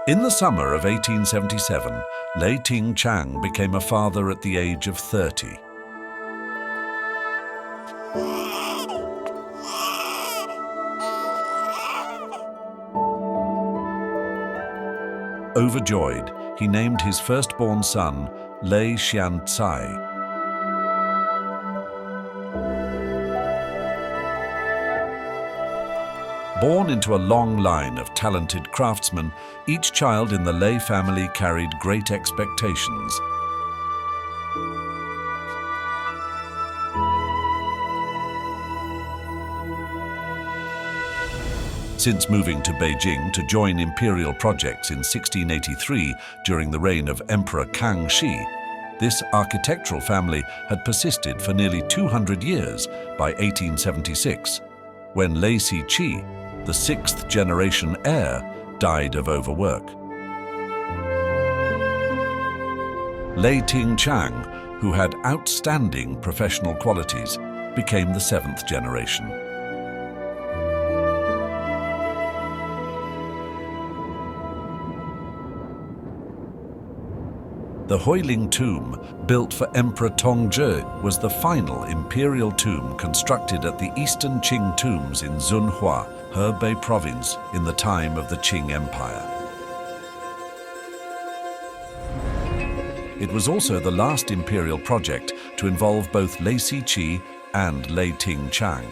In the summer of 1877, Lei Ting-chang became a father at the age of 30. Overjoyed, he named his firstborn son Lei Xianzai. Born into a long line of talented craftsmen, each child in the Lei family carried great expectations. Since moving to Beijing to join imperial projects in 1683 during the reign of Emperor Yangshi, this architectural family had persisted for nearly 200 years by 1876, when Lei Siqi, the sixth-generation heir, died of overwork. Lei Ting-chang, who had outstanding professional qualities, became the seventh generation. The Huiling tomb, built for Emperor Tongzhi, was the final imperial tomb constructed at the eastern Qing tombs in Zunhua, Hebei province, in the time of the Qing Empire. It was also the last imperial project to involve both Lei Siqi and Lei Ting-chang.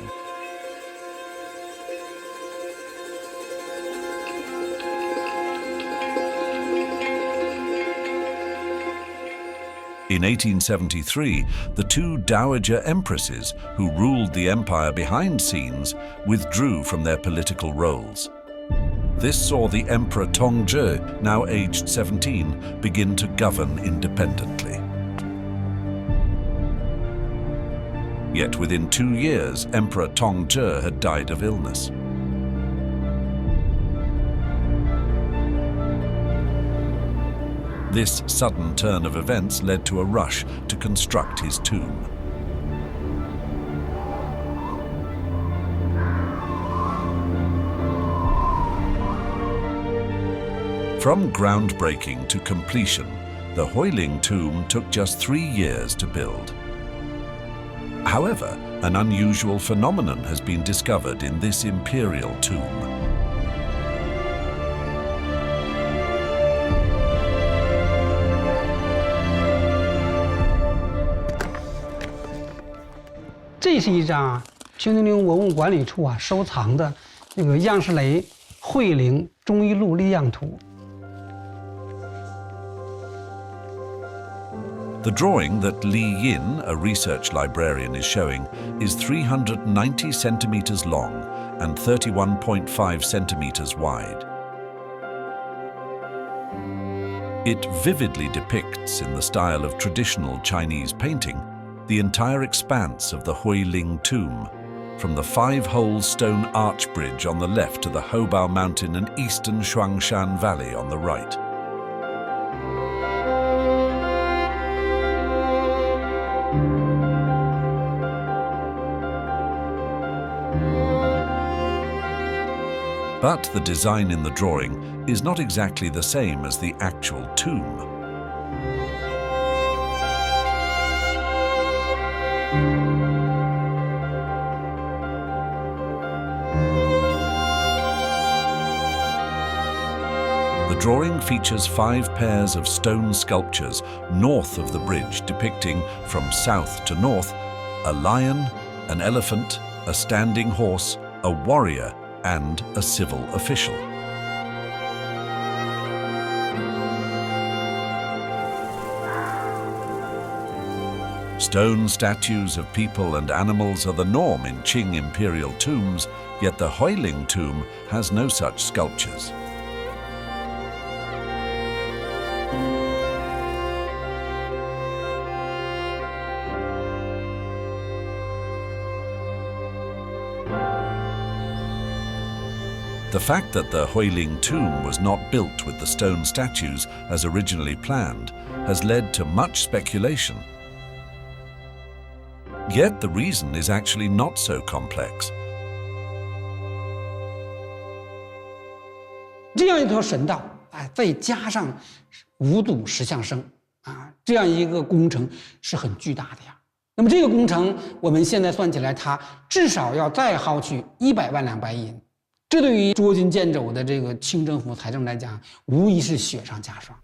In 1873, the two dowager empresses who ruled the empire behind scenes withdrew from their political roles. This saw the Emperor Tongzhi, now aged 17, begin to govern independently. Yet within 2 years, Emperor Tongzhi had died of illness. This sudden turn of events led to a rush to construct his tomb. From groundbreaking to completion, the Huiling tomb took just 3 years to build. However, an unusual phenomenon has been discovered in this imperial tomb. 这是一张900文物管理处收藏的那个样式雷惠灵中医录立样图。 The drawing that Li Yin, a research librarian, is showing is 390 centimeters long and 31.5 centimeters wide. It vividly depicts, in the style of traditional Chinese painting, the entire expanse of the Huiling tomb, from the 5-hole stone arch bridge on the left to the Hobao Mountain and eastern Shuangshan Valley on the right. But the design in the drawing is not exactly the same as the actual tomb. The drawing features 5 pairs of stone sculptures north of the bridge depicting, from south to north, a lion, an elephant, a standing horse, a warrior, and a civil official. Stone statues of people and animals are the norm in Qing imperial tombs, yet the Huiling tomb has no such sculptures. The fact that the Huiling tomb was not built with the stone statues as originally planned has led to much speculation. Yet the reason is actually not so complex. 这样一条神道再加上5堵石像生这样一个工程是很巨大的呀。那么这个工程我们现在算起来，它至少要再耗去100万两白银，这对于捉襟见肘的这个清政府财政来讲，无疑是雪上加霜。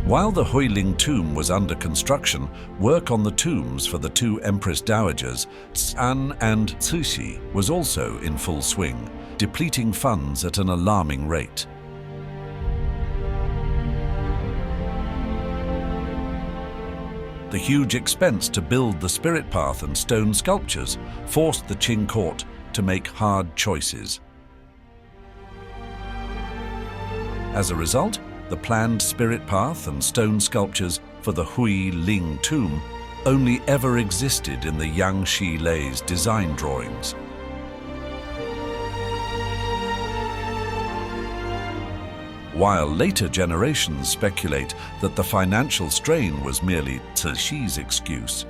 While the Huiling tomb was under construction, work on the tombs for the 2 Empress Dowagers, An and Cixi, was also in full swing, depleting funds at an alarming rate. The huge expense to build the spirit path and stone sculptures forced the Qing court to make hard choices. As a result, the planned spirit path and stone sculptures for the Huiling tomb only ever existed in the Yangshi Lei's design drawings. While later generations speculate that the financial strain was merely Cixi's excuse.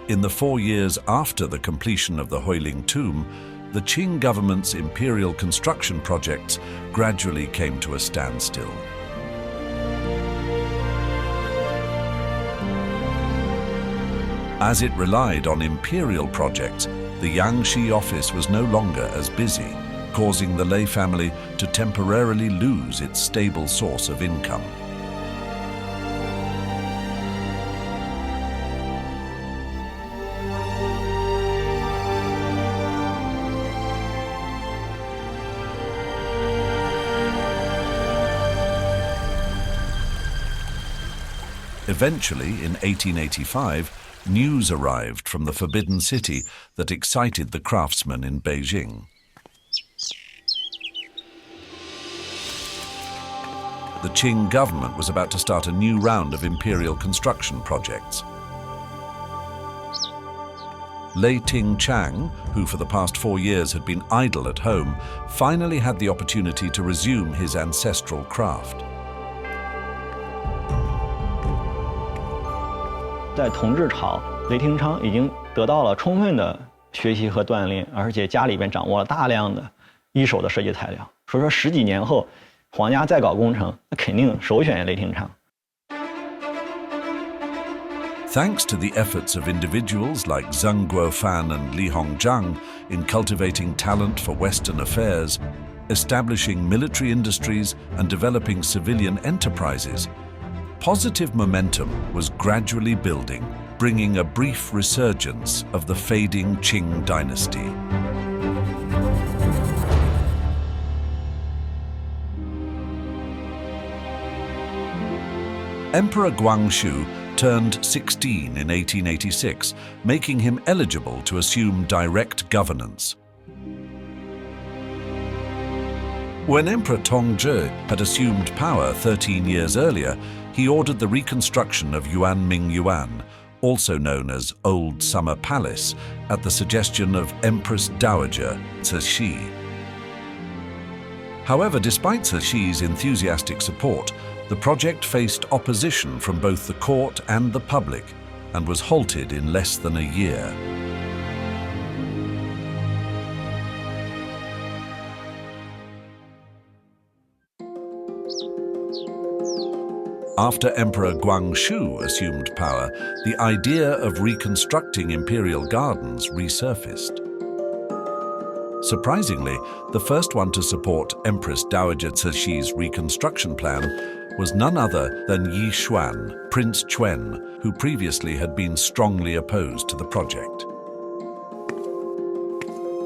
In the 4 years after the completion of the Huiling tomb, the Qing government's imperial construction projects gradually came to a standstill. As it relied on imperial projects, the Yangshi office was no longer as busy, causing the Lei family to temporarily lose its stable source of income. Eventually, in 1885, news arrived from the Forbidden City that excited the craftsmen in Beijing. The Qing government was about to start a new round of imperial construction projects. Lei Ting-chang, who for the past 4 years had been idle at home, finally had the opportunity to resume his ancestral craft. 在同治朝，雷廷昌已经得到了充分的学习和锻炼，而且家里边掌握了大量的一手的设计材料。所以说10几年后，皇家再搞工程，那肯定首选雷廷昌。Thanks to the efforts of individuals like Zheng Guofan and Li Hongzhang in cultivating talent for Western affairs, establishing military industries and developing civilian enterprises, positive momentum was gradually building, bringing a brief resurgence of the fading Qing dynasty. Emperor Guangxu turned 16 in 1886, making him eligible to assume direct governance. When Emperor Tongzhi had assumed power 13 years earlier, he ordered the reconstruction of Yuanming Yuan, also known as Old Summer Palace, at the suggestion of Empress Dowager Cixi. However, despite Cixi's enthusiastic support, the project faced opposition from both the court and the public, and was halted in less than a year. After Emperor Guangxu assumed power, the idea of reconstructing imperial gardens resurfaced. Surprisingly, the first one to support Empress Dowager Cixi's reconstruction plan was none other than Yi Xuan, Prince Quan, who previously had been strongly opposed to the project.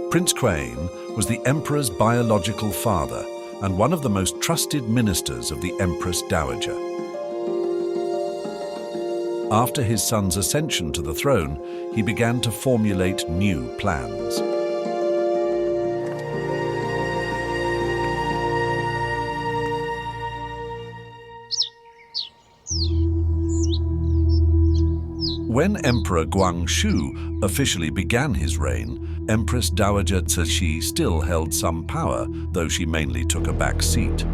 Prince Quan was the emperor's biological father and one of the most trusted ministers of the Empress Dowager. After his son's ascension to the throne, he began to formulate new plans. When Emperor Guangxu officially began his reign, Empress Dowager Cixi still held some power, though she mainly took a back seat.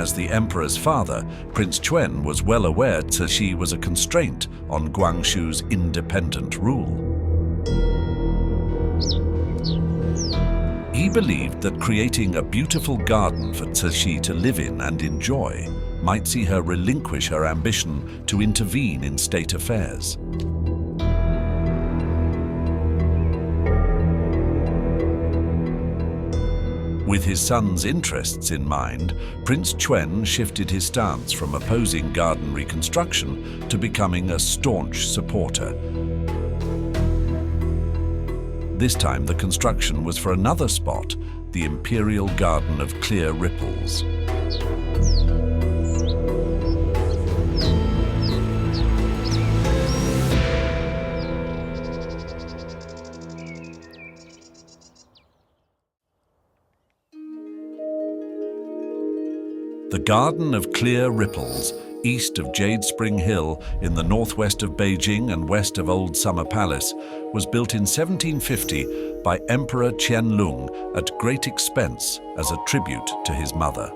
As the emperor's father, Prince Chuen was well aware Cixi was a constraint on Guangxu's independent rule. He believed that creating a beautiful garden for Cixi to live in and enjoy might see her relinquish her ambition to intervene in state affairs. With his son's interests in mind, Prince Chuen shifted his stance from opposing garden reconstruction to becoming a staunch supporter. This time the construction was for another spot, the Imperial Garden of Clear Ripples. The Garden of Clear Ripples, east of Jade Spring Hill in the northwest of Beijing and west of Old Summer Palace, was built in 1750 by Emperor Qianlong at great expense as a tribute to his mother.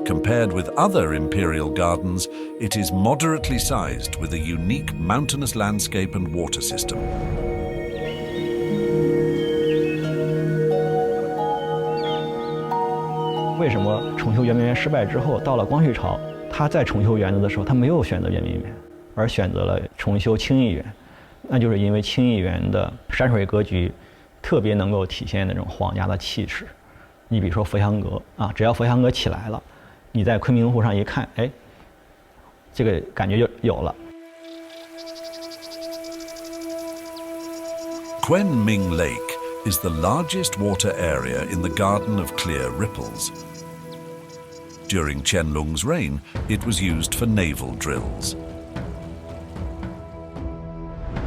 Compared with other imperial gardens, it is moderately sized with a unique mountainous landscape and water system. 为什么重修圆明园失败之后，到了光绪朝，他在重修园子的时候，他没有选择圆明园，而选择了重修清漪园？那就是因为清漪园的山水格局特别能够体现那种皇家的气势。你比如说佛香阁啊，只要佛香阁起来了，你在昆明湖上一看，哎，这个感觉就有了。 Quanming Lake is the largest water area in the Garden of Clear Ripples. During Qianlong's reign, it was used for naval drills.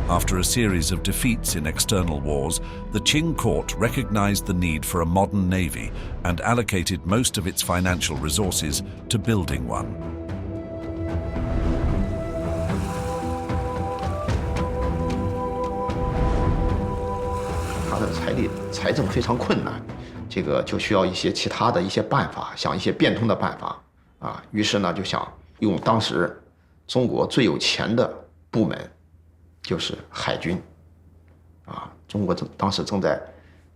After a series of defeats in external wars, the Qing court recognized the need for a modern navy and allocated most of its financial resources to building one. 他的财政非常困难，这个就需要一些其他的一些办法，想一些变通的办法啊。于是呢，就想用当时中国最有钱的部门，就是海军啊。中国当时正在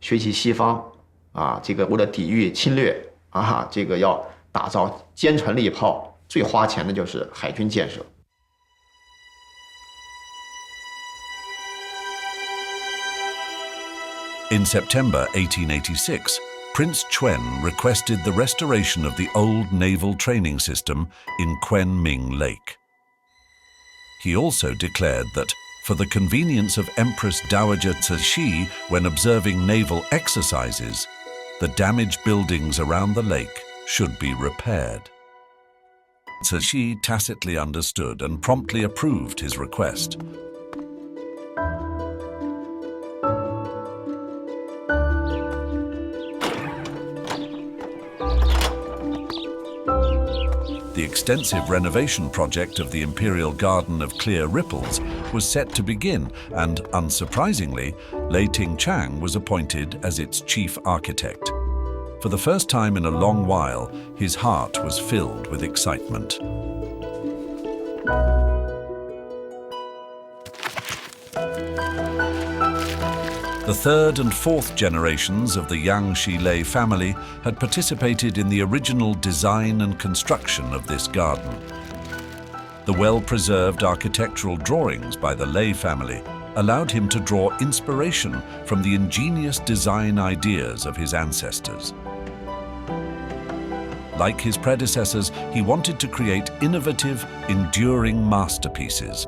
学习西方啊，这个为了抵御侵略啊，这个要打造坚船利炮，最花钱的就是海军建设。 In September 1886, Prince Chuen requested the restoration of the old naval training system in Quanming Lake. He also declared that, for the convenience of Empress Dowager Cixi when observing naval exercises, the damaged buildings around the lake should be repaired. Cixi tacitly understood and promptly approved his request. The extensive renovation project of the Imperial Garden of Clear Ripples was set to begin, and unsurprisingly, Lei Tingchang was appointed as its chief architect. For the first time in a long while, his heart was filled with excitement. The third and fourth generations of the Yangshi Lei family had participated in the original design and construction of this garden. The well-preserved architectural drawings by the Lei family allowed him to draw inspiration from the ingenious design ideas of his ancestors. Like his predecessors, he wanted to create innovative, enduring masterpieces.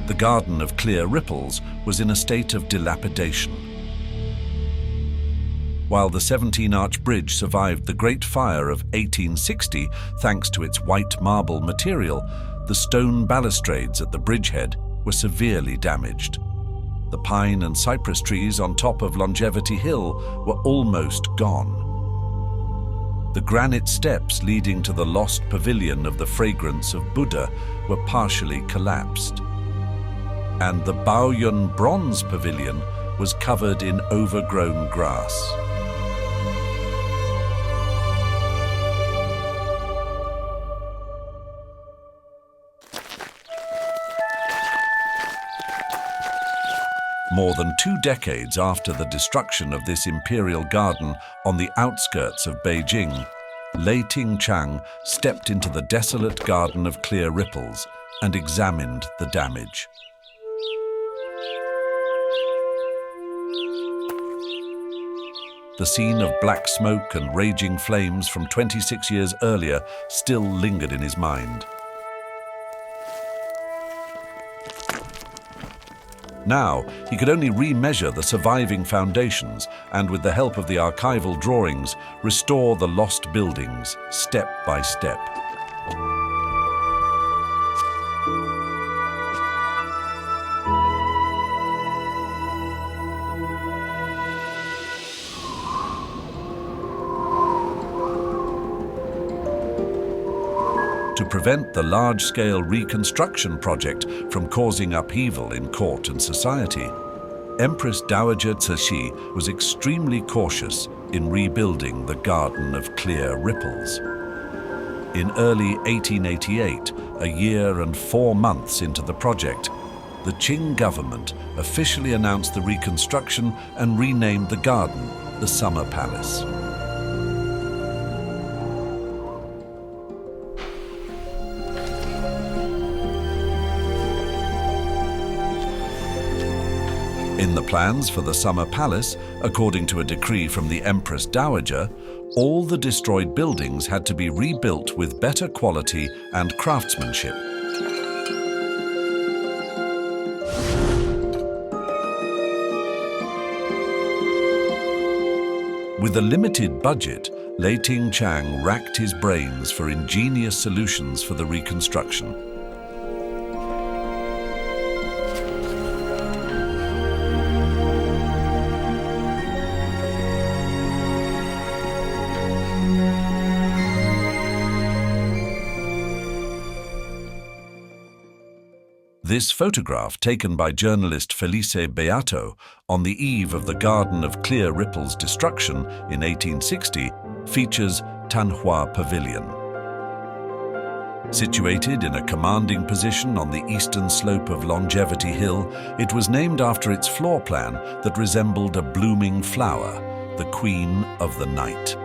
The Garden of Clear Ripples was in a state of dilapidation. While the 17-arch bridge survived the Great Fire of 1860 thanks to its white marble material, the stone balustrades at the bridgehead were severely damaged. The pine and cypress trees on top of Longevity Hill were almost gone. The granite steps leading to the lost pavilion of the fragrance of Buddha were partially collapsed. And the Baoyun bronze pavilion was covered in overgrown grass. More than 2 decades after the destruction of this imperial garden on the outskirts of Beijing, Lei Tingchang stepped into the desolate garden of clear ripples and examined the damage. The scene of black smoke and raging flames from 26 years earlier still lingered in his mind. Now, he could only remeasure the surviving foundations and, with the help of the archival drawings, restore the lost buildings step by step. To prevent the large-scale reconstruction project from causing upheaval in court and society, Empress Dowager Cixi was extremely cautious in rebuilding the Garden of Clear Ripples. In early 1888, a year and 4 months into the project, the Qing government officially announced the reconstruction and renamed the garden the Summer Palace. In the plans for the Summer Palace, according to a decree from the Empress Dowager, all the destroyed buildings had to be rebuilt with better quality and craftsmanship. With a limited budget, Lei Tingchang racked his brains for ingenious solutions for the reconstruction. This photograph, taken by journalist Felice Beato on the eve of the Garden of Clear Ripples' destruction in 1860, features Tanhua Pavilion. Situated in a commanding position on the eastern slope of Longevity Hill, it was named after its floor plan that resembled a blooming flower, the Queen of the Night.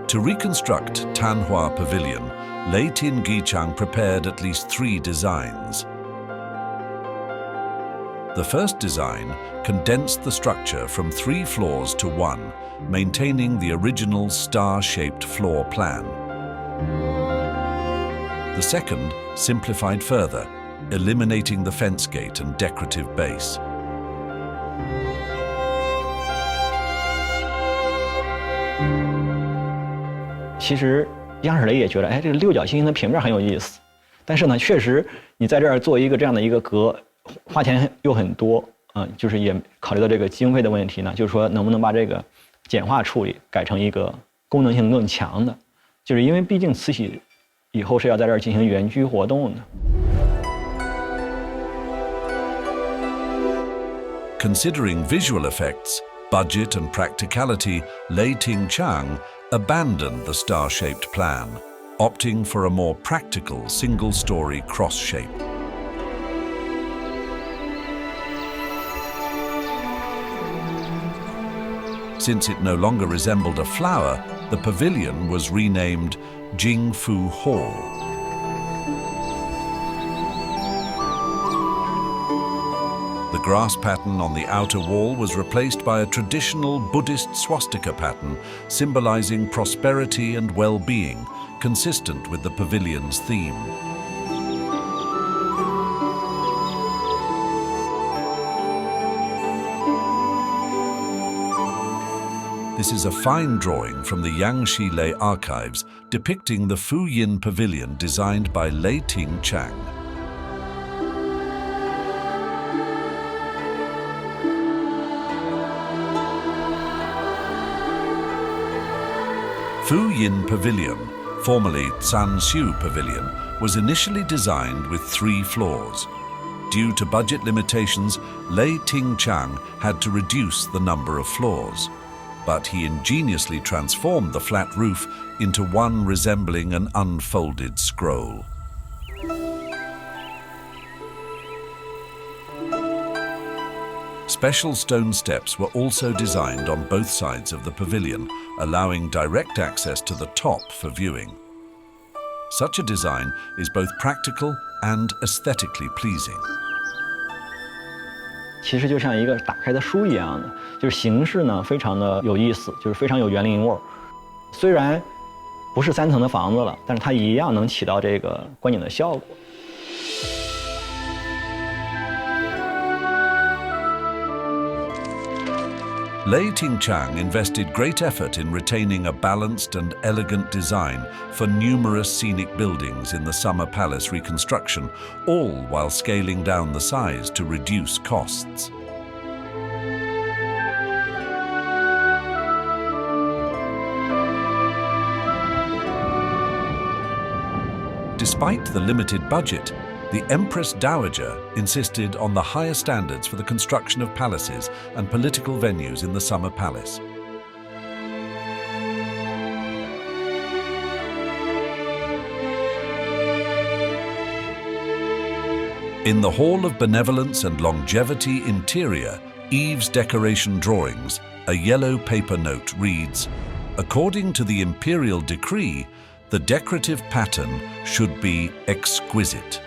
To reconstruct Tanhua Pavilion, Lei Tingchang prepared at least 3 designs. The first design condensed the structure from 3 floors to 1, maintaining the original star-shaped floor plan. The second simplified further, eliminating the fence gate and decorative base.其实央视雷也觉得，这个六角星星的平面很有意思，但是呢，确实你在这儿做一个这样的一个格，花钱又很多，就是也考虑到这个经费的问题呢，就是说能不能把这个简化处理，改成一个功能性更强的，就是因为毕竟慈禧以后是要在这儿进行原居活动的。Considering visual effects, budget and practicality, Lei Tingchang abandoned the star-shaped plan, opting for a more practical single-story cross shape. Since it no longer resembled a flower, the pavilion was renamed Jingfu Hall. The grass pattern on the outer wall was replaced by a traditional Buddhist swastika pattern symbolizing prosperity and well-being, consistent with the pavilion's theme. This is a fine drawing from the Yangshi Lei archives depicting the Fu Yin Pavilion designed by Lei Tingchang. Fu Yin Pavilion, formerly Sanxiu Pavilion, was initially designed with 3 floors. Due to budget limitations, Lei Tingqiang had to reduce the number of floors. But he ingeniously transformed the flat roof into one resembling an unfolded scroll. Special stone steps were also designed on both sides of the pavilion, allowing direct access to the top for viewing. Such a design is both practical and aesthetically pleasing. 其实就像一个打开的书一样的，就是形式呢非常的有意思，就是非常有园林味儿。虽然不是3层的房子了，但是它一样能起到这个观景的效果。Lei Tingqiang invested great effort in retaining a balanced and elegant design for numerous scenic buildings in the Summer Palace reconstruction, all while scaling down the size to reduce costs. Despite the limited budget, the Empress Dowager insisted on the higher standards for the construction of palaces and political venues in the Summer Palace. In the Hall of Benevolence and Longevity interior, Eve's decoration drawings, a yellow paper note reads, "According to the imperial decree, the decorative pattern should be exquisite."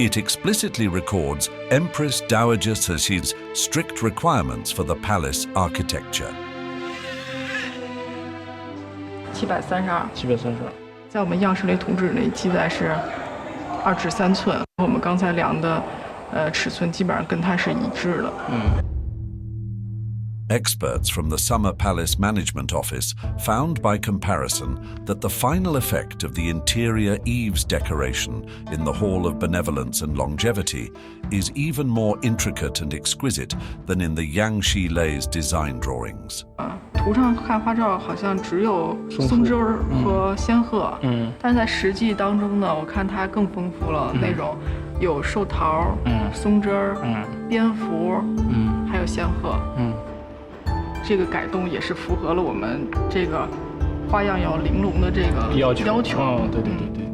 It explicitly records Empress Dowager Cixi's strict requirements for the palace architecture. 732， 732。在我们样式类图纸里记载是2尺3寸，我们刚才量的尺寸基本上跟它是一致的。Experts from the Summer Palace Management Office found by comparison that the final effect of the interior eaves decoration in the Hall of Benevolence and Longevity is even more intricate and exquisite than in the Yangshi Lei's design drawings. 图上看花罩好像只有松枝儿和仙鹤，但是在实际当中呢，我看它更丰富了，那种有寿桃、松枝儿、蝙蝠，还有仙鹤。这个改动也是符合了我们这个花样要玲珑的这个要求。哦，对，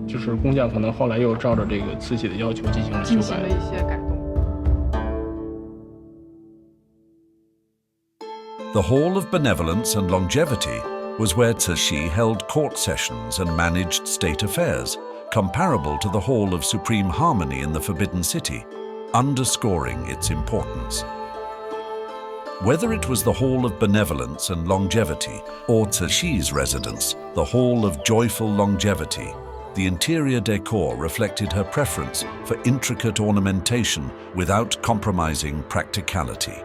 就是工匠可能后来又照着这个瓷器的要求进行了修改，一些改动。The Hall of Benevolence and Longevity was where Cixi held court sessions and managed state affairs, comparable to the Hall of Supreme Harmony in the Forbidden City, underscoring its importance. Whether it was the Hall of Benevolence and Longevity or Cixi's residence, the Hall of Joyful Longevity, the interior decor reflected her preference for intricate ornamentation without compromising practicality.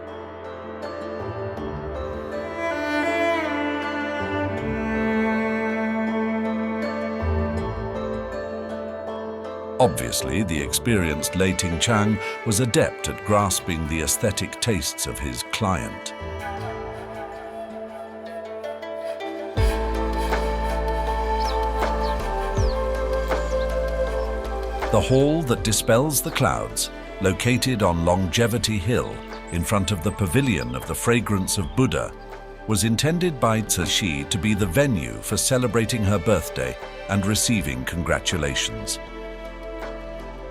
Obviously, the experienced Lei Tingqiang was adept at grasping the aesthetic tastes of his client. The hall that dispels the clouds, located on Longevity Hill, in front of the pavilion of the fragrance of Buddha, was intended by Cixi to be the venue for celebrating her birthday and receiving congratulations.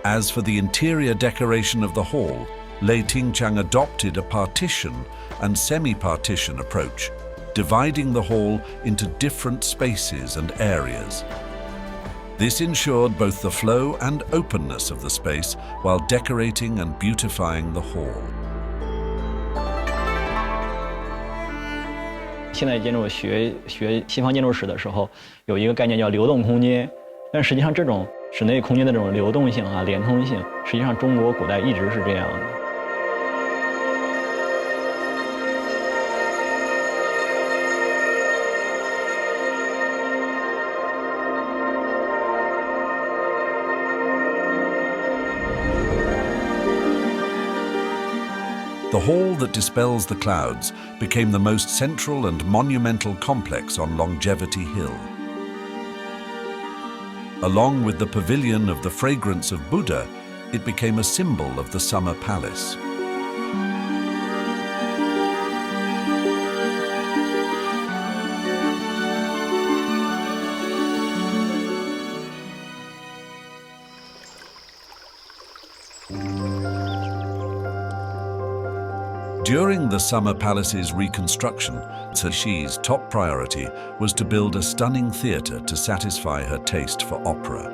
As for the interior decoration of the hall, Lei Tingqiang adopted a partition and semi-partition approach, dividing the hall into different spaces and areas. This ensured both the flow and openness of the space while decorating and beautifying the hall. 现代建筑学西方建筑史的时候，有一个概念叫流动空间，但实际上这种室内空间的这种流动性啊、连通性，实际上中国古代一直是这样的。The hall that dispels the clouds became the most central and monumental complex on Longevity Hill. Along with the pavilion of the fragrance of Buddha, it became a symbol of the summer palace. During the Summer Palace's reconstruction, Cixi's top priority was to build a stunning theatre to satisfy her taste for opera. "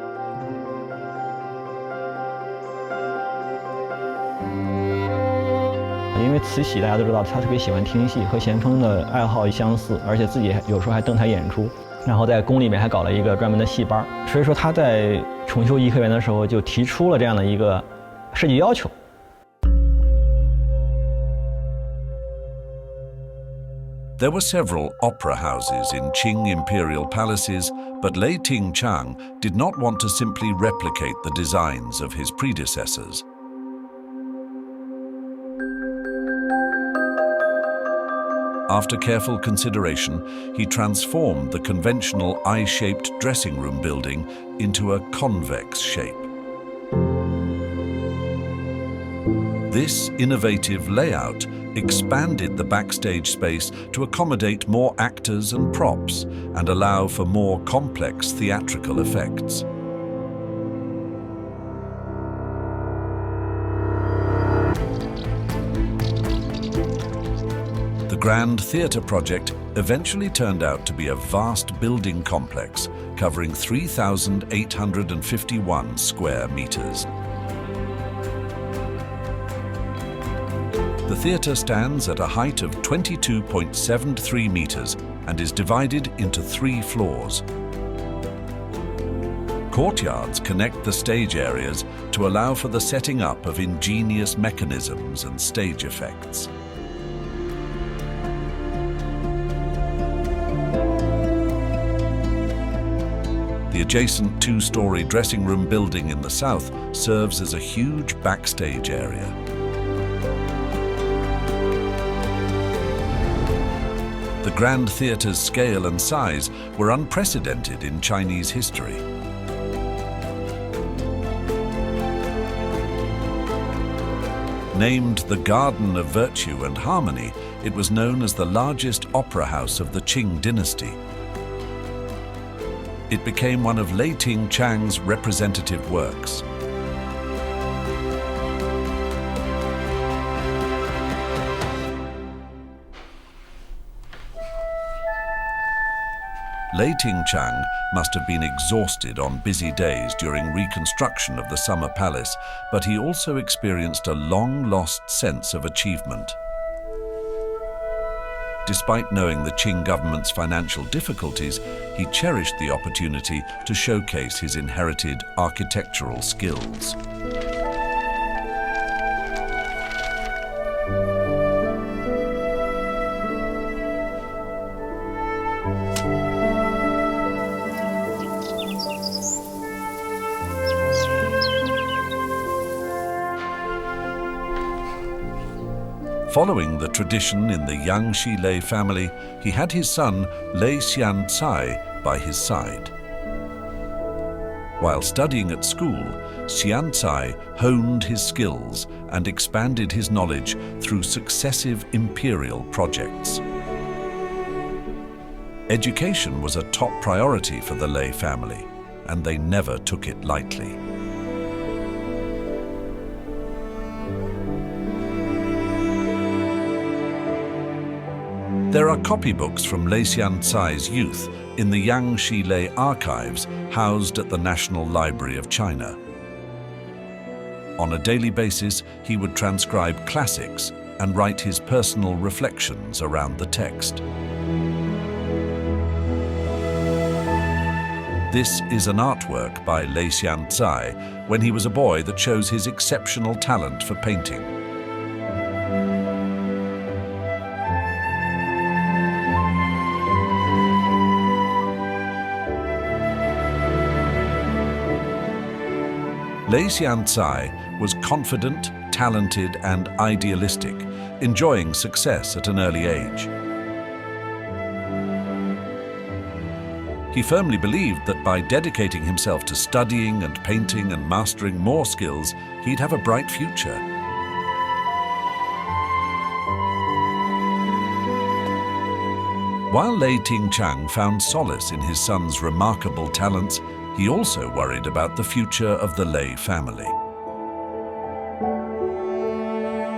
因为慈禧大家都知道，她特别喜欢听戏，和咸丰的爱好相似，而且自己有时候还登台演出，然后在宫里面还搞了一个专门的戏班，所以说她在重修颐和园的时候就提出了这样的一个设计要求。" There were several opera houses in Qing imperial palaces, but Lei Tingchang did not want to simply replicate the designs of his predecessors. After careful consideration, he transformed the conventional eye-shaped dressing room building into a convex shape. This innovative layout expanded the backstage space to accommodate more actors and props and allow for more complex theatrical effects. The Grand Theatre project eventually turned out to be a vast building complex covering 3,851 square meters. The theatre stands at a height of 22.73 meters and is divided into 3 floors. Courtyards connect the stage areas to allow for the setting up of ingenious mechanisms and stage effects. The adjacent 2-story dressing room building in the south serves as a huge backstage area. The Grand Theatre's scale and size were unprecedented in Chinese history. Named the Garden of Virtue and Harmony, it was known as the largest opera house of the Qing dynasty. It became one of Lei Tingchang's representative works. Lei Tingchang must have been exhausted on busy days during reconstruction of the Summer Palace, but he also experienced a long-lost sense of achievement. Despite knowing the Qing government's financial difficulties, he cherished the opportunity to showcase his inherited architectural skills. Following the tradition in the Yangshi Lei family, he had his son Lei Xiancai by his side. While studying at school, Xiancai honed his skills and expanded his knowledge through successive imperial projects. Education was a top priority for the Lei family, and they never took it lightly. There are copybooks from Lei Xiancai's youth in the Yangshi Lei archives housed at the National Library of China. On a daily basis, he would transcribe classics and write his personal reflections around the text. This is an artwork by Lei Xiancai when he was a boy that shows his exceptional talent for painting. Lei Xiancai was confident, talented, and idealistic, enjoying success at an early age. He firmly believed that by dedicating himself to studying and painting and mastering more skills, he'd have a bright future. While Lei Tingchang found solace in his son's remarkable talents, he also worried about the future of the Lei family.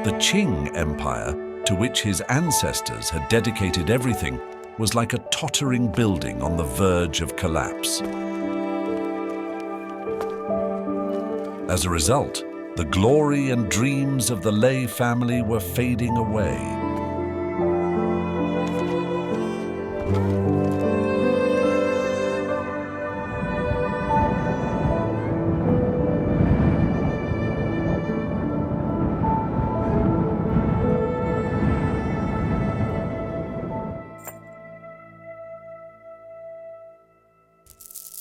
The Qing Empire, to which his ancestors had dedicated everything, was like a tottering building on the verge of collapse. As a result, the glory and dreams of the Lei family were fading away.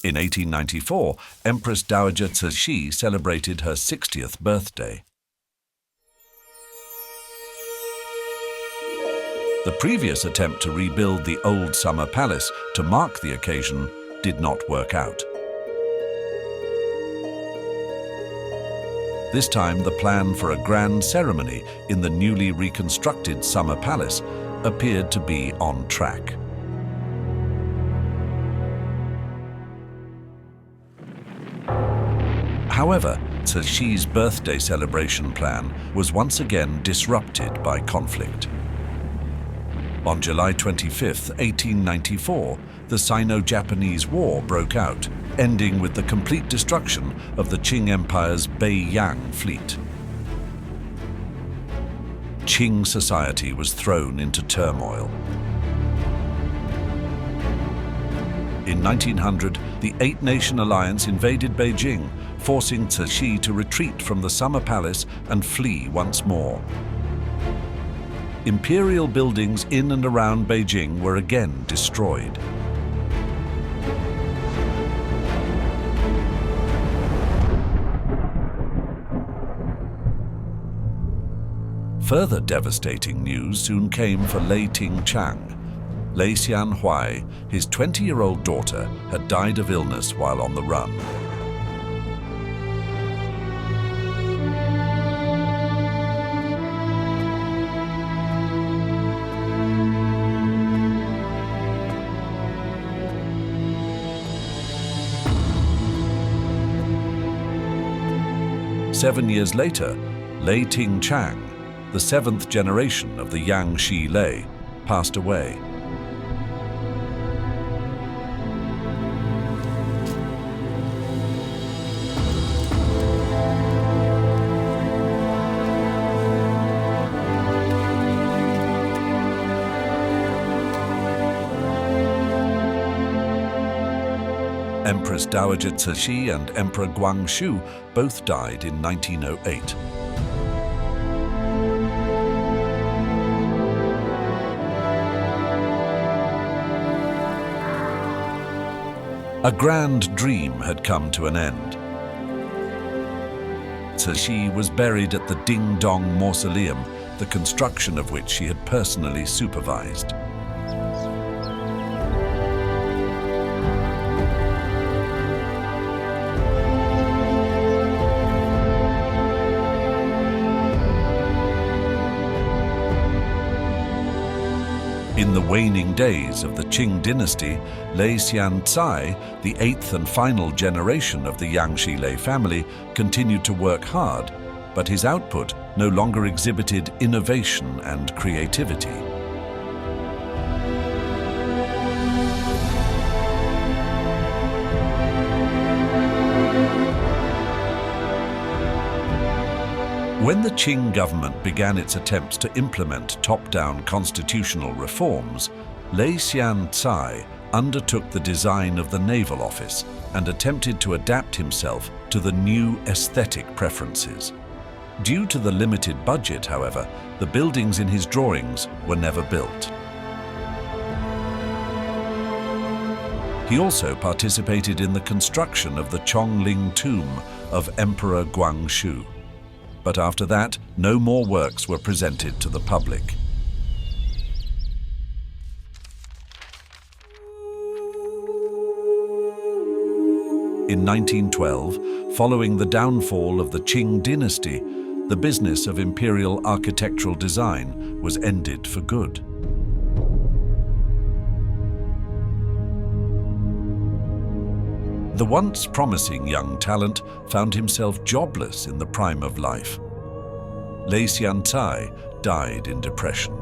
In 1894, Empress Dowager Cixi celebrated her 60th birthday. The previous attempt to rebuild the old summer palace to mark the occasion did not work out. This time, the plan for a grand ceremony in the newly reconstructed summer palace appeared to be on track. However, Cixi's birthday celebration plan was once again disrupted by conflict. On July 25, 1894, the Sino-Japanese War broke out, ending with the complete destruction of the Qing Empire's Beiyang fleet. Qing society was thrown into turmoil. In 1900, the Eight-Nation Alliance invaded Beijing, forcing Cixi to retreat from the summer palace and flee once more. Imperial buildings in and around Beijing were again destroyed. Further devastating news soon came for Lei Tingchang. Lei Xianhuai, his 20-year-old daughter, had died of illness while on the run. Seven years later, Lei Tingchang, the seventh generation of the Yangshi Lei, passed away. Empress Dowager Cixi and Emperor Guangxu both died in 1908. A grand dream had come to an end. Cixi was buried at the Ding Dong Mausoleum, the construction of which she had personally supervised. In the waning days of the Qing dynasty, Lei Xianzai, the eighth and final generation of the Yangshi Lei family, continued to work hard, but his output no longer exhibited innovation and creativity. When the Qing government began its attempts to implement top-down constitutional reforms, Lei Xianzai undertook the design of the naval office and attempted to adapt himself to the new aesthetic preferences. Due to the limited budget, however, the buildings in his drawings were never built. He also participated in the construction of the Chongling tomb of Emperor Guangxu. But after that, no more works were presented to the public. In 1912, following the downfall of the Qing dynasty, the business of imperial architectural design was ended for good. The once promising young talent found himself jobless in the prime of life. Lei Xianzai died in depression.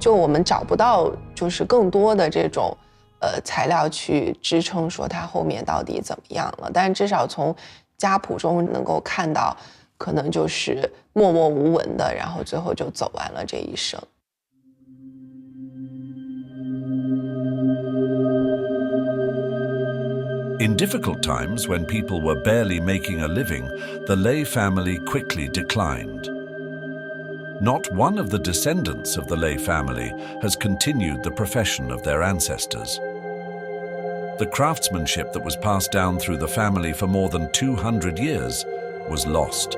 就我们找不到就是更多的这种材料去支撑说它后面到底怎么样了，但至少从家谱中能够看到，可能就是默默无闻的，然后最后就走完了这一生。In difficult times, when people were barely making a living, the Lei family quickly declined. Not one of the descendants of the Lei family has continued the profession of their ancestors. The craftsmanship that was passed down through the family for more than 200 years was lost.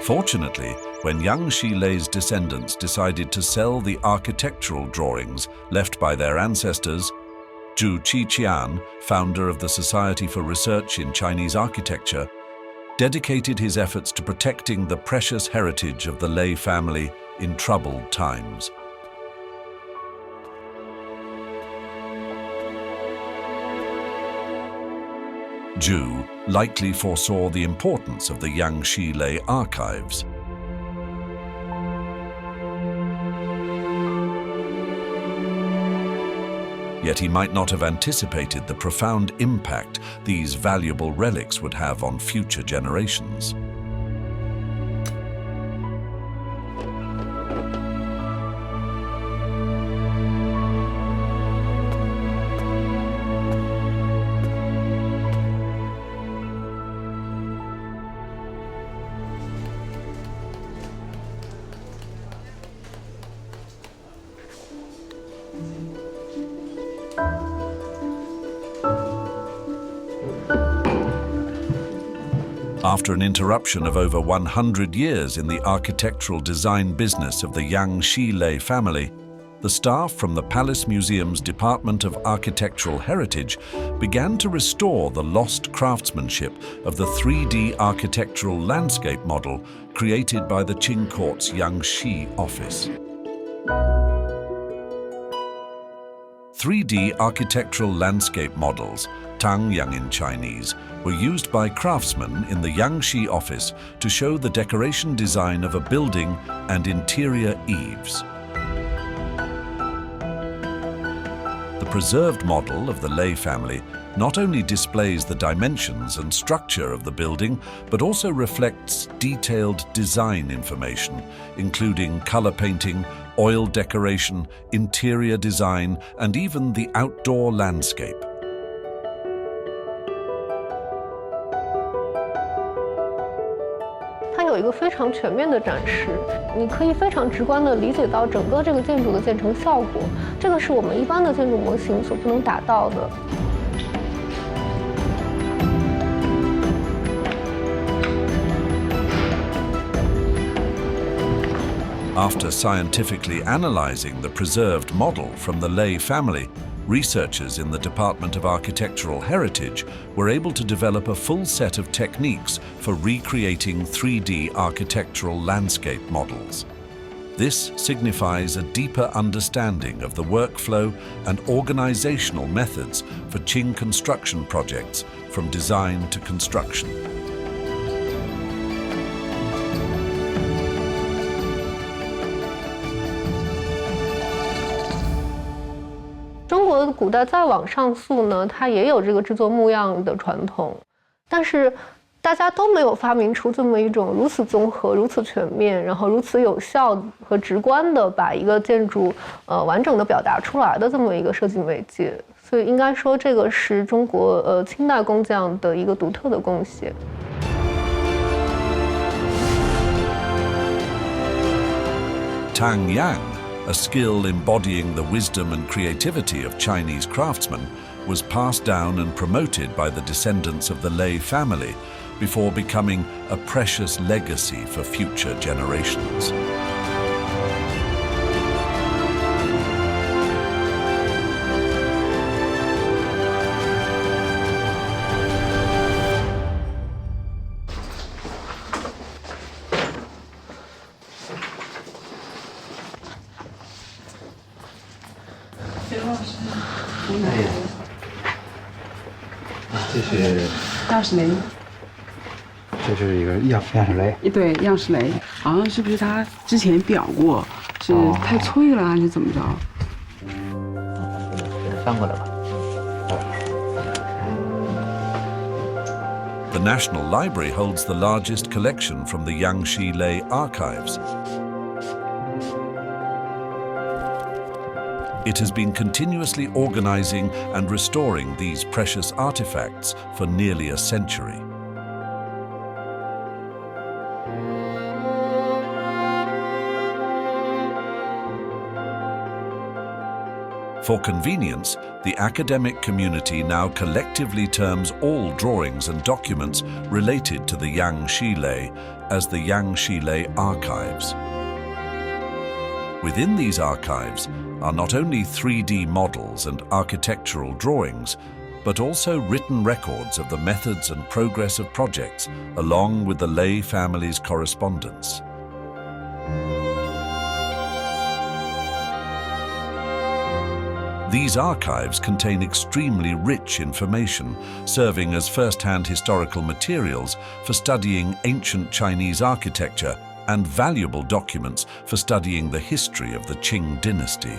Fortunately, when Yangshi Lei's descendants decided to sell the architectural drawings left by their ancestors, Zhu Qiqian, founder of the Society for Research in Chinese Architecture, dedicated his efforts to protecting the precious heritage of the Lei family in troubled times. Zhu likely foresaw the importance of the Yangshi Lei archives. Yet he might not have anticipated the profound impact these valuable relics would have on future generations. After an interruption of over 100 years in the architectural design business of the Yangshi Lei family, the staff from the Palace Museum's Department of Architectural Heritage began to restore the lost craftsmanship of the 3D architectural landscape model created by the Qing court's Yangshi office. 3D architectural landscape models, Tangyang in Chinese, were used by craftsmen in the Yangshi office to show the decoration design of a building and interior eaves. The preserved model of the Lei family not only displays the dimensions and structure of the building, but also reflects detailed design information, including color painting, oil decoration, interior design, and even the outdoor landscape. 它有一个非常全面的展示，你可以非常直观地理解到整个这个建筑的建成效果，这个是我们一般的建筑模型所不能达到的。 After scientifically analyzing the preserved model from the Lei family, researchers in the Department of Architectural Heritage were able to develop a full set of techniques for recreating 3D architectural landscape models. This signifies a deeper understanding of the workflow and organizational methods for Qing construction projects from design to construction. 中国古代再往上溯呢，它也有这个制作木样的传统，但是大家都没有发明出这么一种如此综合、如此全面，然后如此有效和直观的把一个建筑完整的表达出来的这么一个设计媒介。所以应该说，这个是中国清代工匠的一个独特的贡献。Tang Yang, a skill embodying the wisdom and creativity of Chinese craftsmen, was passed down and promoted by the descendants of the Lei family before becoming a precious legacy for future generations. Yangshi Lei， 这是一个Yangshi Lei，对，Yangshi Lei，好像是不是他之前裱过，是太脆了还是怎么着？翻过来吧。The National Library holds the largest collection from the Yangshi Lei archives. It has been continuously organizing and restoring these precious artifacts for nearly a century. For convenience, the academic community now collectively terms all drawings and documents related to the Yangshi Lei as the Yangshi Lei archives. Within these archives are not only 3D models and architectural drawings, but also written records of the methods and progress of projects, along with the Lei family's correspondence. These archives contain extremely rich information, serving as first-hand historical materials for studying ancient Chinese architecture and valuable documents for studying the history of the Qing dynasty.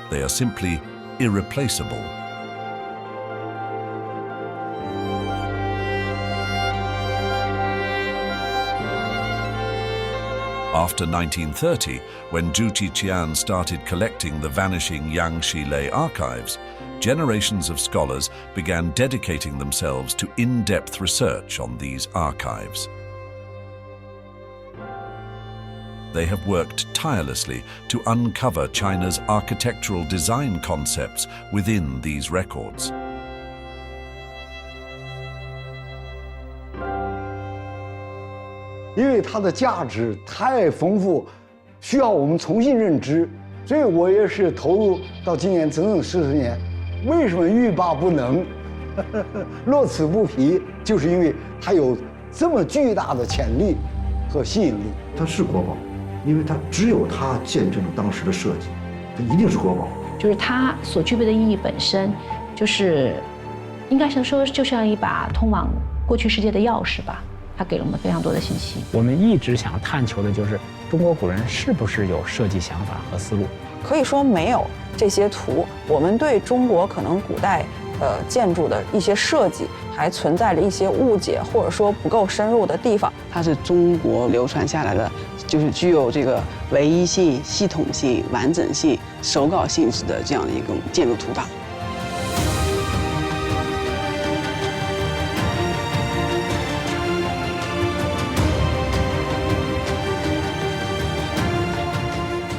They are simply irreplaceable. After 1930, when Zhu Qiqian started collecting the vanishing Yangshi Lei archives, generations of scholars began dedicating themselves to in-depth research on these archives. They have worked tirelessly to uncover China's architectural design concepts within these records. Because 它的价值太丰富，需要我们重新认知，所以我也是投入到今年整整40年。为什么欲罢不能，乐此不疲？就是因为它有这么巨大的潜力和吸引力。它是国宝，因为它只有它见证了当时的设计，它一定是国宝。就是它所具备的意义本身，就是应该是说，就像一把通往过去世界的钥匙吧。 它给了我们非常多的信息。我们一直想探求的就是中国古人是不是有设计想法和思路。可以说没有这些图，我们对中国可能古代建筑的一些设计还存在着一些误解，或者说不够深入的地方。它是中国流传下来的，就是具有这个唯一性、系统性、完整性、手稿性质的这样的一个建筑图档。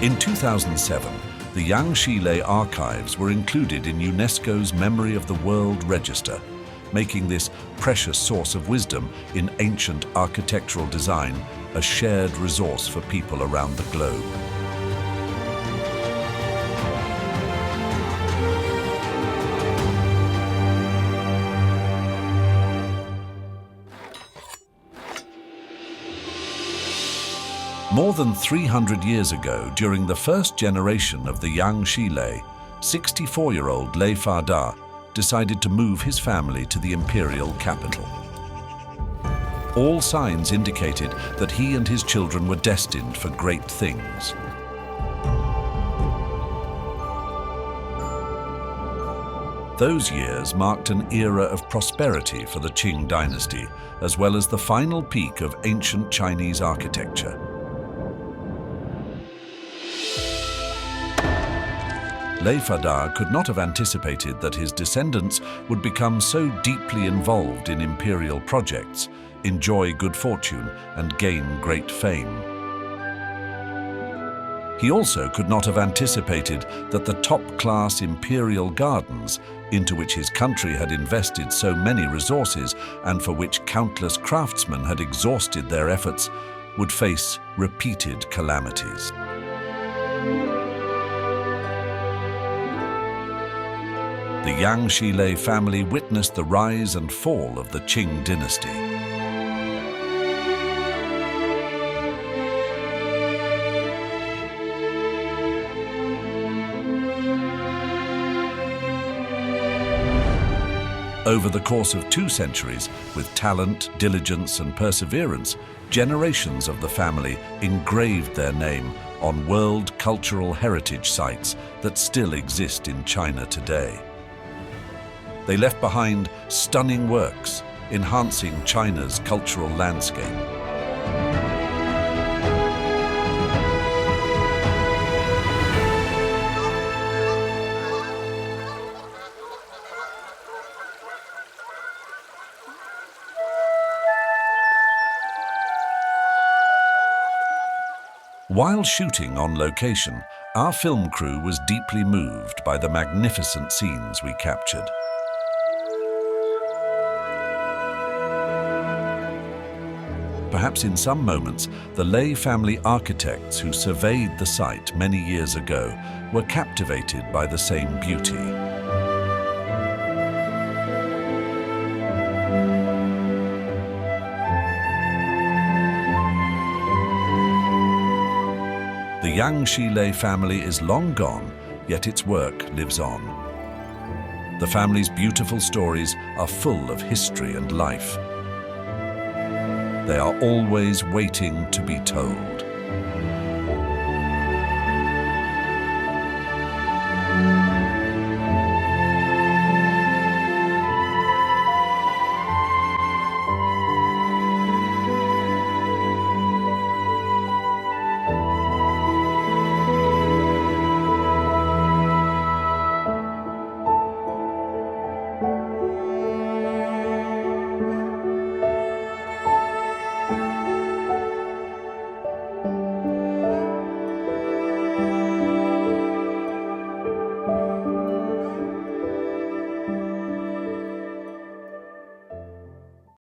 In 2007, the Yangshi Lei archives were included in UNESCO's Memory of the World Register, making this precious source of wisdom in ancient architectural design a shared resource for people around the globe. More than 300 years ago, during the first generation of the Yangshi Lei, 64-year-old Lei Fada decided to move his family to the imperial capital. All signs indicated that he and his children were destined for great things. Those years marked an era of prosperity for the Qing dynasty, as well as the final peak of ancient Chinese architecture. Lei Fada could not have anticipated that his descendants would become so deeply involved in imperial projects, enjoy good fortune, and gain great fame. He also could not have anticipated that the top-class imperial gardens, into which his country had invested so many resources and for which countless craftsmen had exhausted their efforts, would face repeated calamities. The Yangshi Lei family witnessed the rise and fall of the Qing dynasty. Over the course of 2 centuries, with talent, diligence, and perseverance, generations of the family engraved their name on world cultural heritage sites that still exist in China today. They left behind stunning works, enhancing China's cultural landscape. While shooting on location, our film crew was deeply moved by the magnificent scenes we captured. Perhaps in some moments, the Lei family architects who surveyed the site many years ago were captivated by the same beauty. The Yangshi Lei family is long gone, yet its work lives on. The family's beautiful stories are full of history and life. They are always waiting to be told.